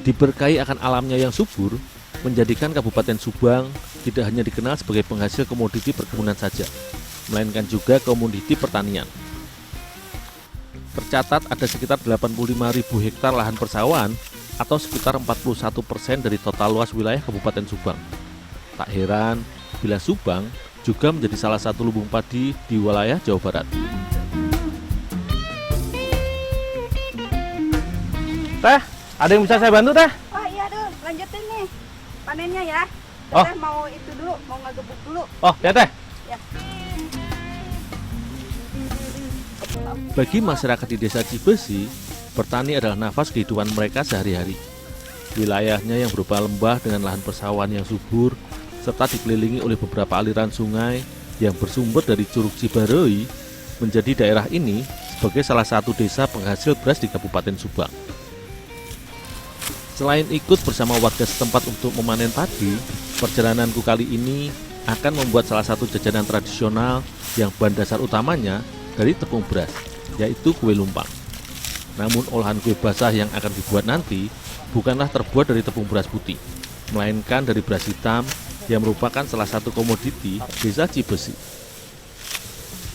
Diberkahi akan alamnya yang subur, menjadikan Kabupaten Subang tidak hanya dikenal sebagai penghasil komoditi perkebunan saja, melainkan juga komoditi pertanian. Tercatat ada sekitar 85.000 hektar lahan persawahan atau sekitar 41% dari total luas wilayah Kabupaten Subang. Tak heran bila Subang juga menjadi salah satu lumbung padi di wilayah Jawa Barat. Teh, ada yang bisa saya bantu, Teh? Oh iya dulu, lanjutin nih panennya ya. Oh. Teteh mau itu dulu, mau ngegebuk dulu. Oh, ya Teh. Ya. Bagi masyarakat di Desa Cibesi, bertani adalah nafas kehidupan mereka sehari-hari. Wilayahnya yang berupa lembah dengan lahan persawahan yang subur, serta dikelilingi oleh beberapa aliran sungai yang bersumber dari Curug Cibaroi, menjadi daerah ini sebagai salah satu desa penghasil beras di Kabupaten Subang. Selain ikut bersama warga setempat untuk memanen padi, perjalananku kali ini akan membuat salah satu jajanan tradisional yang bahan dasar utamanya dari tepung beras, yaitu kue lumpang. Namun olahan kue basah yang akan dibuat nanti bukanlah terbuat dari tepung beras putih, melainkan dari beras hitam yang merupakan salah satu komoditi Desa Cibesi.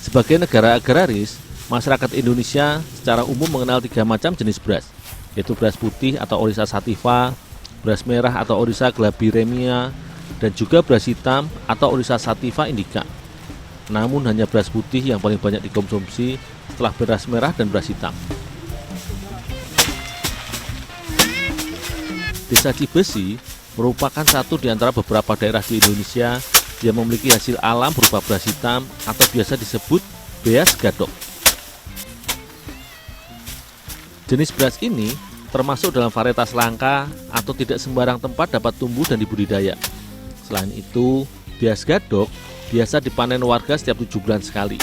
Sebagai negara agraris, masyarakat Indonesia secara umum mengenal 3 macam jenis beras, yaitu beras putih atau Oryza sativa, beras merah atau Oryza glabiremia, dan juga beras hitam atau Oryza sativa indica. Namun hanya beras putih yang paling banyak dikonsumsi setelah beras merah dan beras hitam. Desa Cibesi merupakan satu di antara beberapa daerah di Indonesia yang memiliki hasil alam berupa beras hitam atau biasa disebut beas gadok. Jenis beras ini termasuk dalam varietas langka atau tidak sembarang tempat dapat tumbuh dan dibudidaya. Selain itu, beas gadok biasa dipanen warga setiap 7 bulan sekali.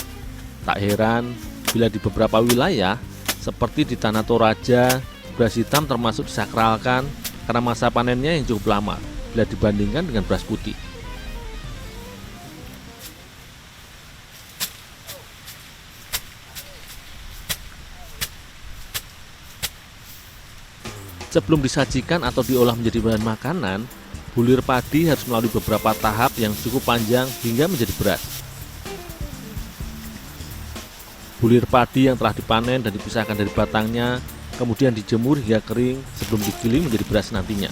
Tak heran bila di beberapa wilayah seperti di Tanah Toraja, beras hitam termasuk disakralkan karena masa panennya yang cukup lama bila dibandingkan dengan beras putih. Sebelum disajikan atau diolah menjadi bahan makanan, bulir padi harus melalui beberapa tahap yang cukup panjang hingga menjadi beras. Bulir padi yang telah dipanen dan dipisahkan dari batangnya, kemudian dijemur hingga kering sebelum digiling menjadi beras nantinya.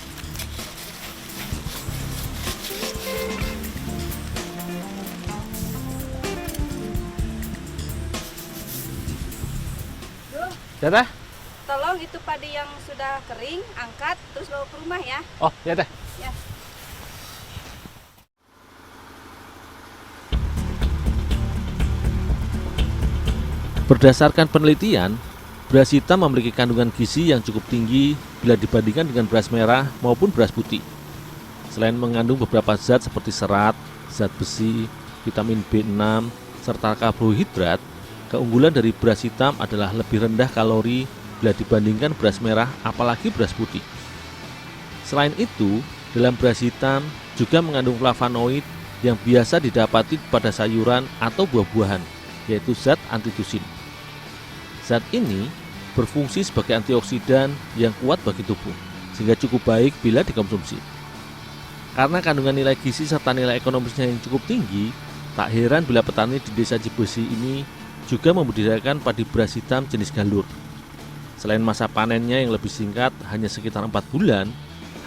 Ya Teh? Tolong itu padi yang sudah kering, angkat terus bawa ke rumah ya. Oh, ya Teh. Ya. Berdasarkan penelitian, beras hitam memiliki kandungan gizi yang cukup tinggi bila dibandingkan dengan beras merah maupun beras putih. Selain mengandung beberapa zat seperti serat, zat besi, vitamin B6, serta karbohidrat, keunggulan dari beras hitam adalah lebih rendah kalori bila dibandingkan beras merah apalagi beras putih. Selain itu, dalam beras hitam juga mengandung flavonoid yang biasa didapati pada sayuran atau buah-buahan, yaitu zat antitusin. Zat ini berfungsi sebagai antioksidan yang kuat bagi tubuh, sehingga cukup baik bila dikonsumsi. Karena kandungan nilai gizi serta nilai ekonomisnya yang cukup tinggi, tak heran bila petani di Desa Cibesi ini juga membudidayakan padi beras hitam jenis galur. Selain masa panennya yang lebih singkat, hanya sekitar 4 bulan,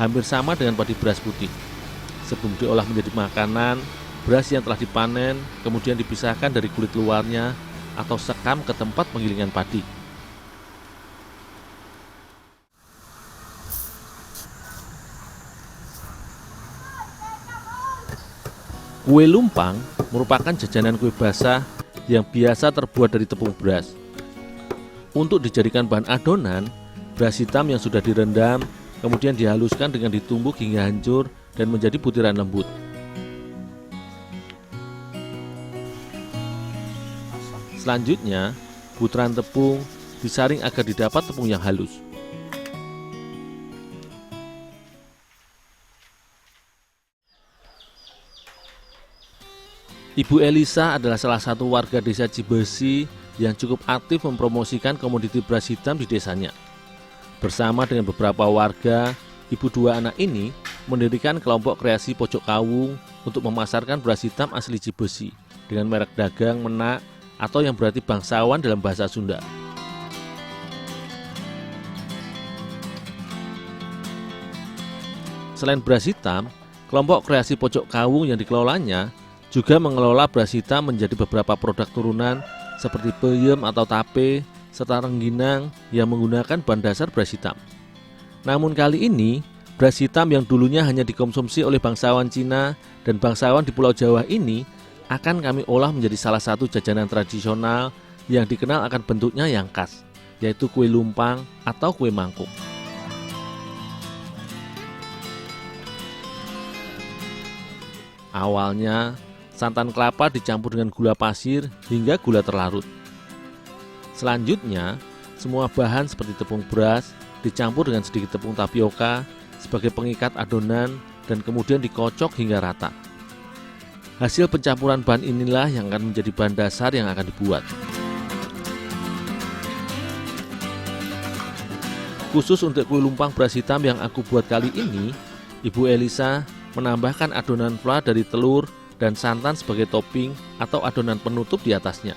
hampir sama dengan padi beras putih. Sebelum diolah menjadi makanan, beras yang telah dipanen kemudian dipisahkan dari kulit luarnya atau sekam ke tempat penggilingan padi. Kue lumpang merupakan jajanan kue basah yang biasa terbuat dari tepung beras. Untuk dijadikan bahan adonan, beras hitam yang sudah direndam kemudian dihaluskan dengan ditumbuk hingga hancur dan menjadi butiran lembut. Selanjutnya, butiran tepung disaring agar didapat tepung yang halus. Ibu Elisa adalah salah satu warga desa Cibesi yang cukup aktif mempromosikan komoditi beras hitam di desanya. Bersama dengan beberapa warga, ibu dua anak ini mendirikan kelompok kreasi Pojok Kawung untuk memasarkan beras hitam asli Cibesi dengan merek dagang Menak atau yang berarti bangsawan dalam bahasa Sunda. Selain beras hitam, kelompok kreasi Pojok Kawung yang dikelolanya juga mengelola beras hitam menjadi beberapa produk turunan seperti peyem atau tape, serta rengginang yang menggunakan bahan dasar beras hitam. Namun kali ini, beras hitam yang dulunya hanya dikonsumsi oleh bangsawan Cina dan bangsawan di Pulau Jawa ini akan kami olah menjadi salah satu jajanan tradisional yang dikenal akan bentuknya yang khas, yaitu kue lumpang atau kue mangkuk. Awalnya, santan kelapa dicampur dengan gula pasir hingga gula terlarut. Selanjutnya, semua bahan seperti tepung beras dicampur dengan sedikit tepung tapioka sebagai pengikat adonan dan kemudian dikocok hingga rata. Hasil pencampuran bahan inilah yang akan menjadi bahan dasar yang akan dibuat. Khusus untuk kue lumpang beras hitam yang aku buat kali ini, Ibu Elisa menambahkan adonan fla dari telur dan santan sebagai topping atau adonan penutup di atasnya.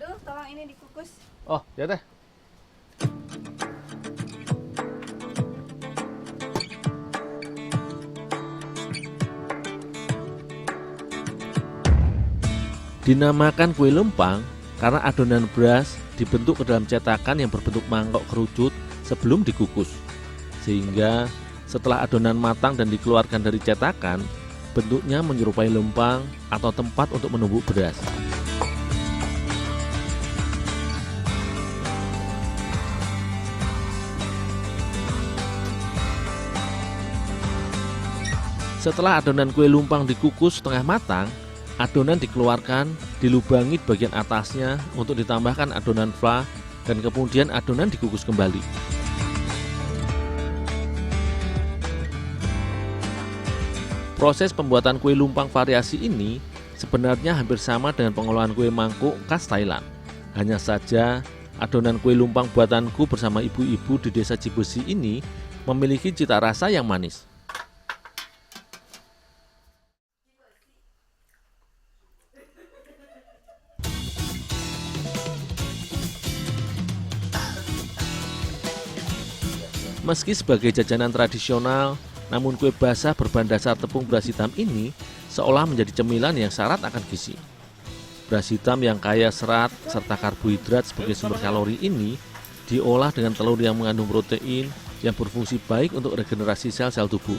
Duh, tolong ini dikukus. Oh, ya teh. Dinamakan kue lumpang karena adonan beras dibentuk ke dalam cetakan yang berbentuk mangkok kerucut sebelum dikukus. Sehingga setelah adonan matang dan dikeluarkan dari cetakan, bentuknya menyerupai lempang atau tempat untuk menumbuk beras. Setelah adonan kue lumpang dikukus setengah matang, adonan dikeluarkan, dilubangi bagian atasnya untuk ditambahkan adonan fla dan kemudian adonan dikukus kembali. Proses pembuatan kue lumpang variasi ini sebenarnya hampir sama dengan pengolahan kue mangkuk khas Thailand. Hanya saja adonan kue lumpang buatanku bersama ibu-ibu di desa Cibesi ini memiliki cita rasa yang manis. Meski sebagai jajanan tradisional, namun kue basah berbahan dasar tepung beras hitam ini seolah menjadi cemilan yang syarat akan gizi. Beras hitam yang kaya serat serta karbohidrat sebagai sumber kalori ini diolah dengan telur yang mengandung protein yang berfungsi baik untuk regenerasi sel-sel tubuh.